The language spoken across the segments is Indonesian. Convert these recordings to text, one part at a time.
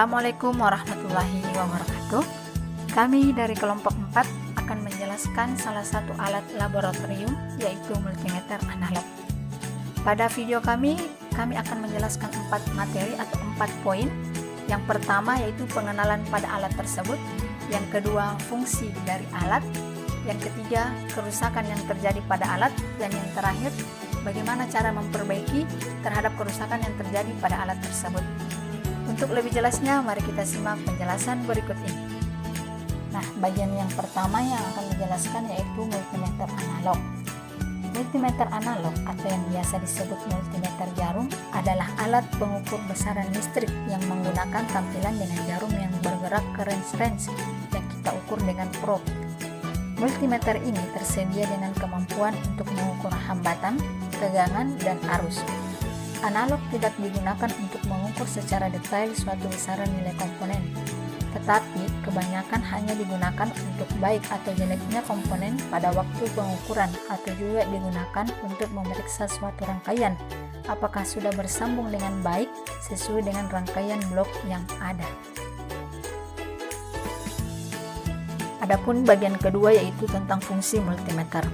Assalamualaikum warahmatullahi wabarakatuh. Kami dari kelompok 4 akan menjelaskan salah satu alat laboratorium, yaitu multimeter analog. Pada video kami akan menjelaskan 4 materi atau 4 poin. Yang pertama yaitu pengenalan pada alat tersebut, yang kedua fungsi dari alat, yang ketiga kerusakan yang terjadi pada alat, dan yang terakhir bagaimana cara memperbaiki terhadap kerusakan yang terjadi pada alat tersebut. Untuk lebih jelasnya, mari kita simak penjelasan berikut ini. Nah, bagian yang pertama yang akan dijelaskan yaitu multimeter analog. Multimeter analog atau yang biasa disebut multimeter jarum adalah alat pengukur besaran listrik yang menggunakan tampilan dengan jarum yang bergerak ke range yang kita ukur dengan probe. Multimeter ini tersedia dengan kemampuan untuk mengukur hambatan, tegangan, dan arus. Analog tidak digunakan untuk mengukur secara detail suatu besaran nilai komponen, tetapi kebanyakan hanya digunakan untuk baik atau jeleknya komponen pada waktu pengukuran, atau juga digunakan untuk memeriksa suatu rangkaian apakah sudah bersambung dengan baik sesuai dengan rangkaian blok yang ada. Adapun bagian kedua yaitu tentang fungsi multimeter.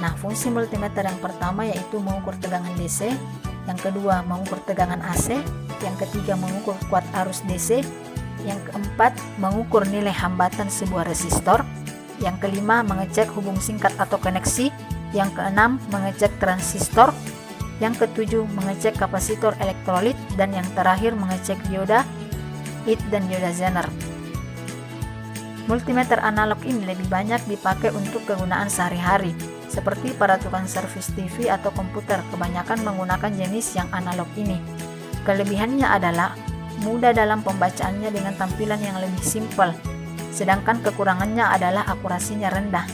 Nah, fungsi multimeter yang pertama yaitu mengukur tegangan DC, yang kedua mengukur tegangan AC, yang ketiga mengukur kuat arus DC, yang keempat mengukur nilai hambatan sebuah resistor, yang kelima mengecek hubung singkat atau koneksi, yang keenam mengecek transistor, yang ketujuh mengecek kapasitor elektrolit, dan yang terakhir mengecek dioda IT dan dioda Zener. Multimeter analog ini lebih banyak dipakai untuk kegunaan sehari-hari, seperti para tukang servis TV atau komputer kebanyakan menggunakan jenis yang analog ini. Kelebihannya adalah mudah dalam pembacaannya dengan tampilan yang lebih simpel, sedangkan kekurangannya adalah akurasinya rendah.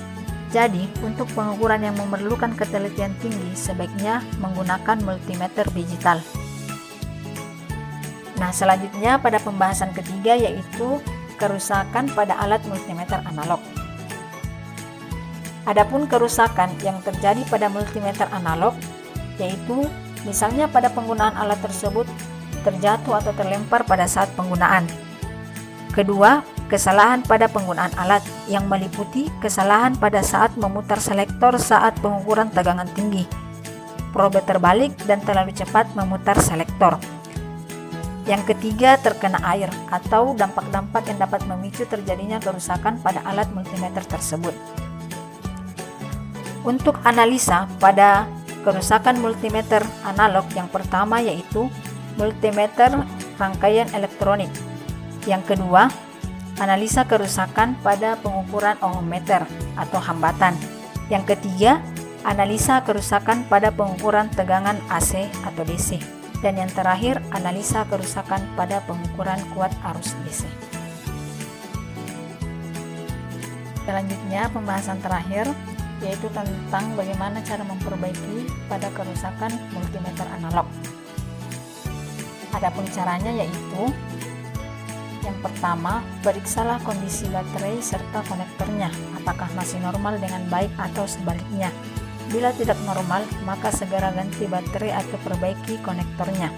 Jadi, untuk pengukuran yang memerlukan ketelitian tinggi, sebaiknya menggunakan multimeter digital. Nah, selanjutnya pada pembahasan ketiga yaitu kerusakan pada alat multimeter analog. Adapun kerusakan yang terjadi pada multimeter analog yaitu misalnya pada penggunaan alat tersebut terjatuh atau terlempar pada saat penggunaan. Kedua, kesalahan pada penggunaan alat yang meliputi kesalahan pada saat memutar selektor saat pengukuran tegangan tinggi, probe terbalik dan terlalu cepat memutar selektor. Yang ketiga, terkena air atau dampak-dampak yang dapat memicu terjadinya kerusakan pada alat multimeter tersebut. Untuk analisa pada kerusakan multimeter analog, yang pertama yaitu multimeter rangkaian elektronik. Yang kedua, analisa kerusakan pada pengukuran ohmmeter atau hambatan. Yang ketiga, analisa kerusakan pada pengukuran tegangan AC atau DC. Dan yang terakhir, analisa kerusakan pada pengukuran kuat arus DC. Selanjutnya, pembahasan terakhir yaitu tentang bagaimana cara memperbaiki pada kerusakan multimeter analog. Adapun caranya yaitu yang pertama, periksalah kondisi baterai serta konektornya, apakah masih normal dengan baik atau sebaliknya. Bila tidak normal, maka segera ganti baterai atau perbaiki konektornya.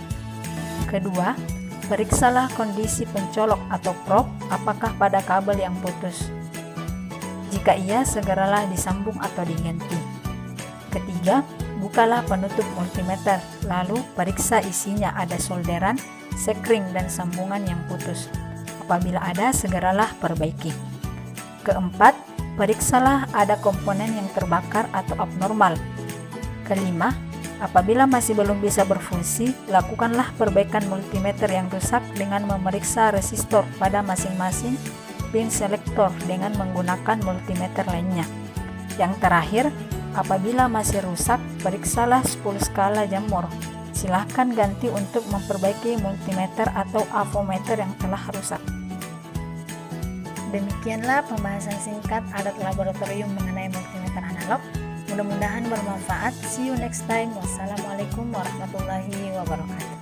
Kedua, periksalah kondisi pencolok atau probe, apakah pada kabel yang putus. Jika iya, segeralah disambung atau diganti. Ketiga, bukalah penutup multimeter, lalu periksa isinya ada solderan, sekring, dan sambungan yang putus. Apabila ada, segeralah perbaiki. Keempat, periksalah ada komponen yang terbakar atau abnormal. Kelima, apabila masih belum bisa berfungsi, lakukanlah perbaikan multimeter yang rusak dengan memeriksa resistor pada masing-masing pin selektor dengan menggunakan multimeter lainnya. Yang terakhir, apabila masih rusak, periksalah 10 skala jamur. Silahkan ganti untuk memperbaiki multimeter atau avometer yang telah rusak. Demikianlah pembahasan singkat alat laboratorium mengenai multimeter analog. Mudah-mudahan bermanfaat. See you next time. Wassalamualaikum warahmatullahi wabarakatuh.